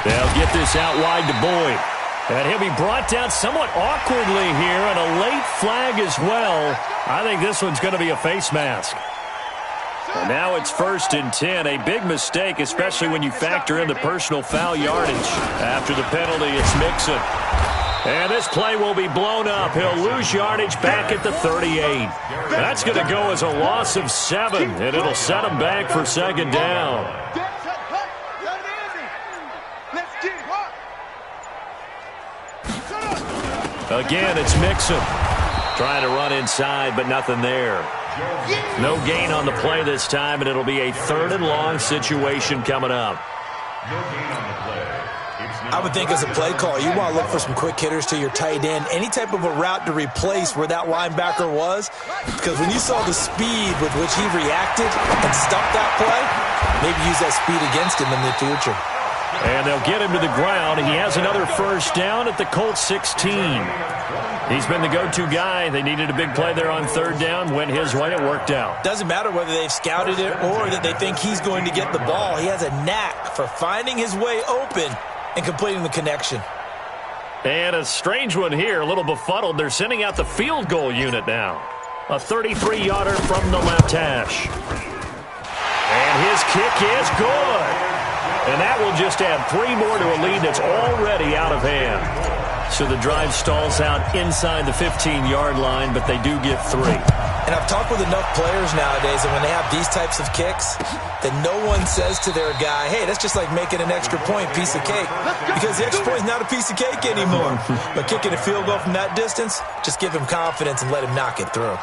They'll get this out wide to Boyd. And he'll be brought down somewhat awkwardly here, and a late flag as well. I think this one's going to be a face mask. And now it's 1st and 10. A big mistake, especially when you factor in the personal foul yardage. After the penalty, it's Mixon. And this play will be blown up. He'll lose yardage back at the 38. That's going to go as a loss of 7, and it'll set him back for 2nd down. Again, it's Mixon. Trying to run inside, but nothing there. No gain on the play this time, and it'll be a 3rd and long situation coming up.
No gain on the play.
I would think as a play call, you want to look for some quick hitters to your tight end, any type of a route to replace where that linebacker was, because when you saw the speed with which he reacted and stuffed that play, maybe use that speed against him in the future.
And they'll get him to the ground. He has another 1st down at the Colts 16. He's been the go-to guy. They needed a big play there on 3rd down. Went his way. It worked out.
Doesn't matter whether they've scouted it or that they think he's going to get the ball. He has a knack for finding his way open and completing the connection.
And a strange one here, a little befuddled. They're sending out the field goal unit now. A 33-yarder from the left hash. And his kick is good. And that will just add 3 more to a lead that's already out of hand. So the drive stalls out inside the 15-yard line, but they do get 3.
And I've talked with enough players nowadays that when they have these types of kicks, that no one says to their guy, hey, that's just like making an extra point, piece of cake. Because the extra point is not a piece of cake anymore. But kicking a field goal from that distance, just give him confidence and let him knock it through.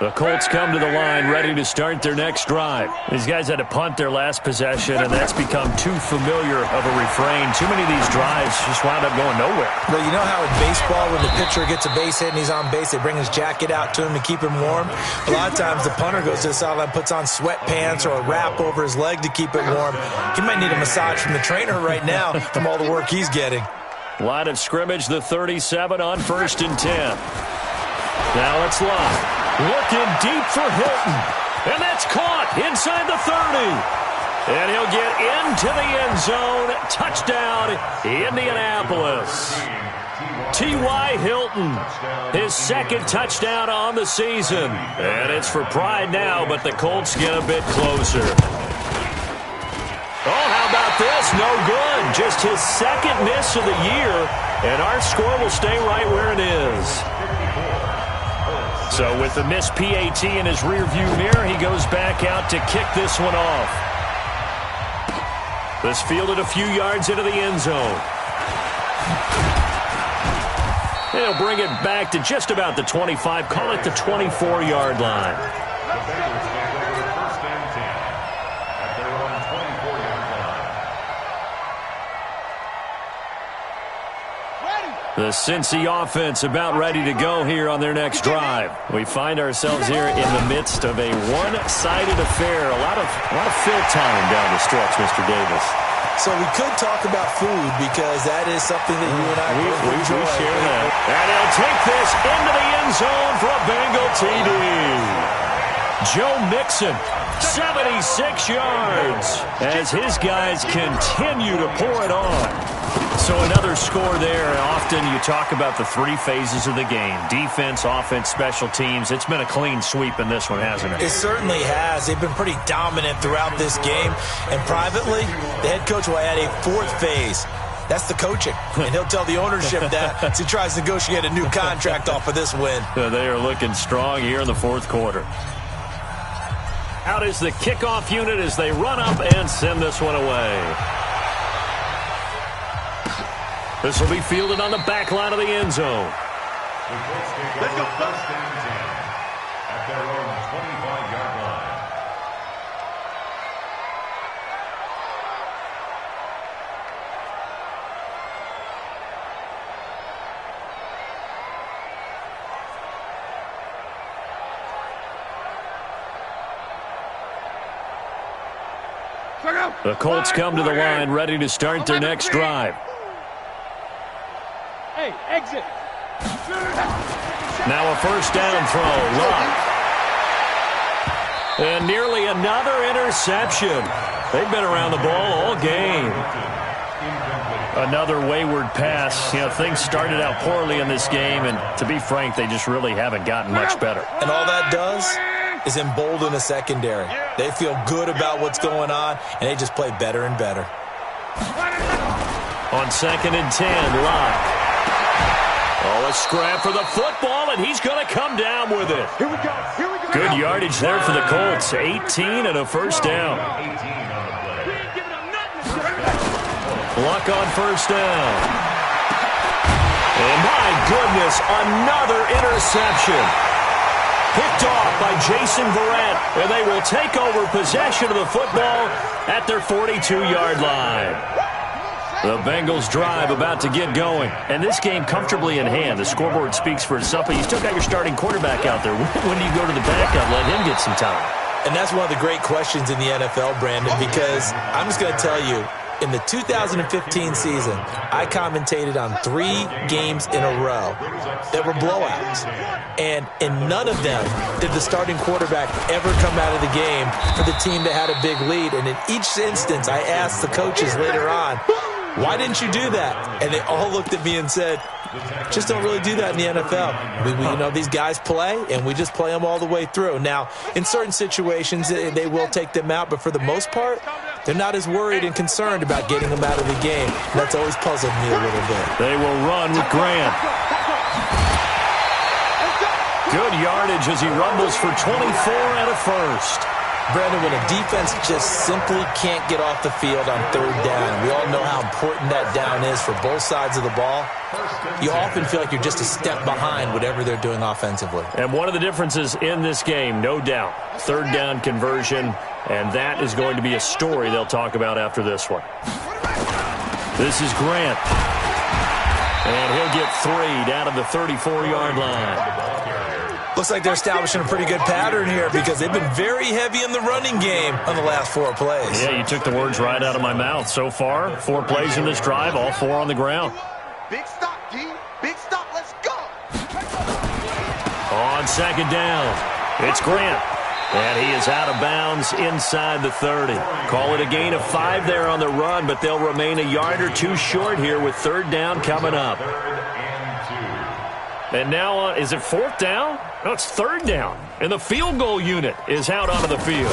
The Colts come to the line ready to start their next drive. These guys had to punt their last possession, and that's become too familiar of a refrain. Too many of these drives just wound up going nowhere.
Well, you know how in baseball when the pitcher gets a base hit and he's on base, they bring his jacket out to him to keep him warm? A lot of times the punter goes to the sideline, puts on sweatpants or a wrap over his leg to keep it warm. He might need a massage from the trainer right now from all the work he's getting.
Line of scrimmage, the 37 on 1st and 10. Now it's Love. Looking deep for Hilton. And that's caught inside the 30. And he'll get into the end zone. Touchdown, Indianapolis. T.Y. Hilton, his 2nd touchdown on the season. And it's for pride now, but the Colts get a bit closer. Oh, how about this, no good. Just his second miss of the year, and our score will stay right where it is. So with the missed PAT in his rearview mirror, he goes back out to kick this one off. This fielded a few yards into the end zone. He'll bring it back to just about the 25, call it the 24-yard line.
The Bengals take over first and 10 at their own 24-yard line.
The Cincy offense about ready to go here on their next drive. We find ourselves here in the midst of a one-sided affair. A lot of fill time down the stretch, Mr. Davis.
So we could talk about food because that is something that you and I
we share that. And he'll take this into the end zone for a Bengal TD. Joe Mixon, 76 yards as his guys continue to pour it on. So another score there. Often you talk about the three phases of the game. Defense, offense, special teams. It's been a clean sweep in this one, hasn't it?
It certainly has. They've been pretty dominant throughout this game. And privately, the head coach will add a fourth phase. That's the coaching. And he'll tell the ownership that as he tries to negotiate a new contract off of this win.
They are looking strong here in the fourth quarter. Out is the kickoff unit as they run up and send this one away. This will be fielded on the back line of the end zone.
The Colts take over first and 10 at their own 25-yard line.
The Colts come to the line ready to start their next drive.
Hey, exit.
Now a first down throw. Luck. And nearly another interception. They've been around the ball all game. Another wayward pass. You know, things started out poorly in this game, and to be frank, they just really haven't gotten much better.
And all that does is embolden the secondary. They feel good about what's going on, and they just play better and better.
On second and 10, Luck. Oh, a scrap for the football, and he's going to come down with it.
Here we go. Here we go.
Good yardage there for the Colts. 18 and a first down.
18 on the play.
Luck on first down. And my goodness, another interception. Picked off by Jason Verrett, and they will take over possession of the football at their 42-yard line. The Bengals drive about to get going. And this game comfortably in hand. The scoreboard speaks for itself, but you still got your starting quarterback out there. When do you go to the backup, let him get some time?
And that's one of the great questions in the NFL, Brandon, because I'm just going to tell you, in the 2015 season, I commentated on 3 games in a row that were blowouts. And in none of them did the starting quarterback ever come out of the game for the team that had a big lead. And in each instance, I asked the coaches later on, why didn't you do that? And they all looked at me and said, just don't really do that in the NFL. You know, these guys play, and we just play them all the way through. Now, in certain situations, they will take them out, but for the most part, they're not as worried and concerned about getting them out of the game. And that's always puzzled me a little bit.
They will run with Grant. Good yardage as he rumbles for 24 and a first.
Brandon, when a defense just simply can't get off the field on third down, we all know how important that down is for both sides of the ball. You often feel like you're just a step behind whatever they're doing offensively.
And one of the differences in this game, no doubt, third down conversion, and that is going to be a story they'll talk about after this one. This is Grant. And he'll get 3 down to the 34-yard line.
Looks like they're establishing a pretty good pattern here because they've been very heavy in the running game on the last 4 plays.
Yeah, you took the words right out of my mouth. So far, 4 plays in this drive, all 4 on the ground.
Big stop, D. Big stop. Let's go.
On second down, it's Grant. And he is out of bounds inside the 30. Call it a gain of 5 there on the run, but they'll remain a yard or 2 short here with third down coming up. And now, is it 4th down? No, it's 3rd down. And the field goal unit is out onto the field.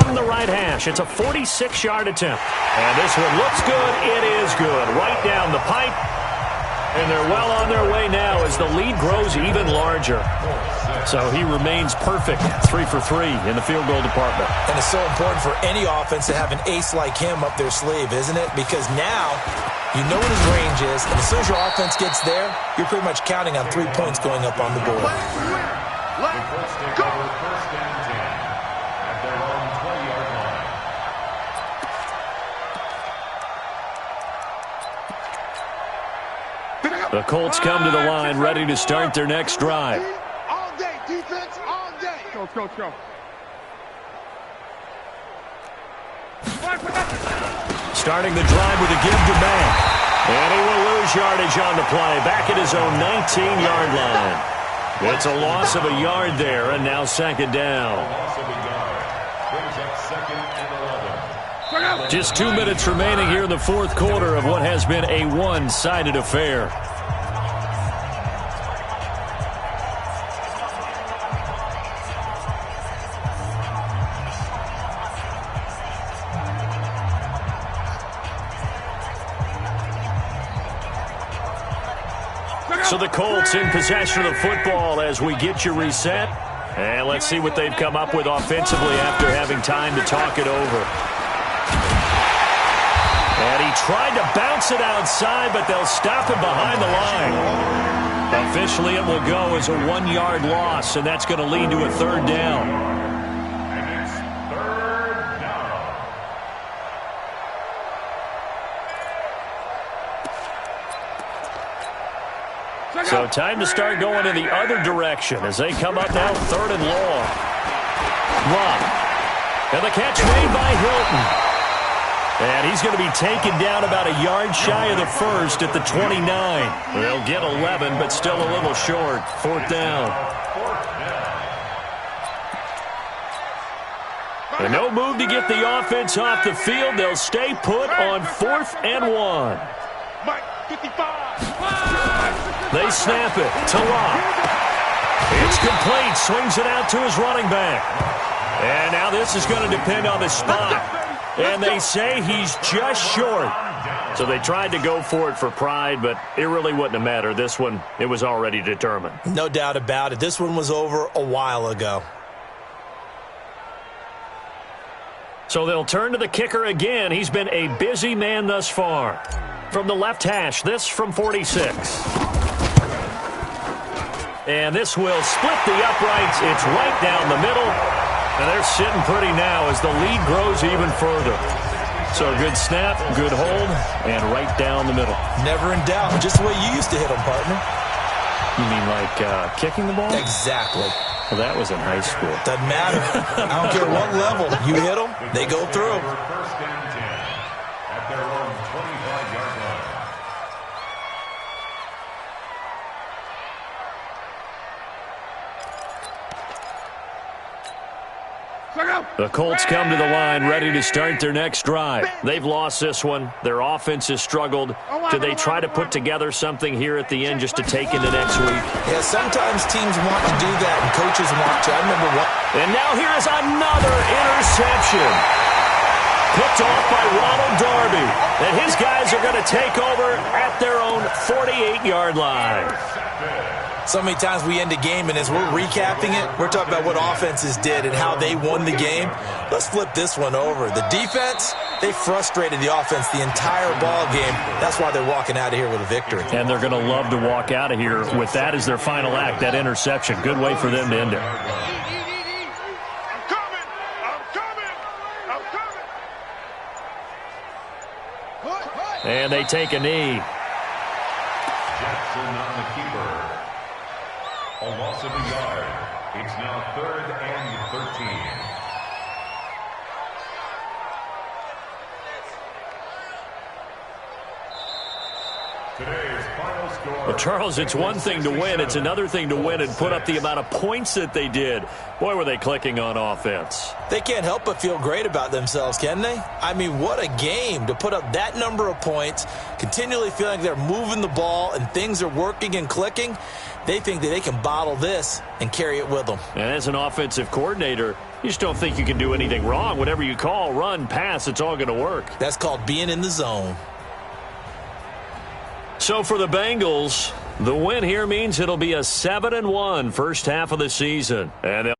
from the right hash. It's a 46-yard attempt. And this one looks good. It is good. Right down the pipe. And they're well on their way now as the lead grows even larger. So he remains perfect, 3 for 3 in the field goal department.
And it's so important for any offense to have an ace like him up their sleeve, isn't it? Because now you know what his range is, and as soon as your offense gets there, you're pretty much counting on 3 points going up on the board.
The Colts take over first and 10 at their own 20-yard line.
The Colts come to the line ready to start their next drive.
All day, defense, all day. Go.
Starting the drive with a give to Mack. And he will lose yardage on the play. Back at his own 19-yard line. It's a loss of a yard there, and now second down.
Loss of a yard. Brings up second and 11.
Just 2 minutes remaining here in the fourth quarter of what has been a one-sided affair. So the Colts in possession of the football as we get you reset. And let's see what they've come up with offensively after having time to talk it over. And he tried to bounce it outside, but they'll stop him behind the line. Officially, it will go as a 1-yard loss, and that's going to lead to a third down.
And it's third down.
So time to start going in the other direction as they come up now third and long. Long. And the catch made by Hilton. And he's going to be taken down about a yard shy of the first at the 29. They'll get 11, but still a little short. Fourth down. And no move to get the offense off the field. They'll stay put on 4th and 1.
Mike, 55.
They snap it to Locke. It's complete. Swings it out to his running back. And now this is going to depend on the spot. And they say he's just short. So they tried to go for it for pride, but it really wouldn't have mattered. This one, it was already determined.
No doubt about it. This one was over a while ago.
So they'll turn to the kicker again. He's been a busy man thus far. From the left hash, this from 46. And this will split the uprights. It's right down the middle. And they're sitting pretty now as the lead grows even further. So a good snap, good hold, and right down the middle.
Never in doubt. Just the way you used to hit them, partner.
You mean like kicking the ball?
Exactly.
Well, that was in high school.
Doesn't matter. I don't care what level. You hit them, they go through.
First and 10 at their own 25-yard line.
The Colts come to the line ready to start their next drive. They've lost this one. Their offense has struggled. Do they try to put together something here at the end just to take into next week?
Yeah, sometimes teams want to do that and coaches want to. I remember what.
And now here is another interception. Picked off by Ronald Darby. And his guys are going to take over at their own 48-yard line.
So many times we end a game, and as we're recapping it, we're talking about what offenses did and how they won the game. Let's flip this one over. The defense, they frustrated the offense the entire ball game. That's why they're walking out of here with a victory.
And they're going to love to walk out of here with that as their final act, that interception. Good way for them to end it. And they take a knee.
Jackson on the keeper. A loss of a yard. It's now 3rd and 13. Today's final score.
Well, Charles, it's one thing to win. It's another thing to win and put up the amount of points that they did. Boy, were they clicking on offense.
They can't help but feel great about themselves, can they? I mean, what a game to put up that number of points, continually feeling like they're moving the ball and things are working and clicking. They think that they can bottle this and carry it with them.
And as an offensive coordinator, You just don't think you can do anything wrong. Whatever you call, run, pass, it's all going to work.
That's called being in the zone.
So for the Bengals, the win here means it'll be a 7-1 first half of the season. And they'll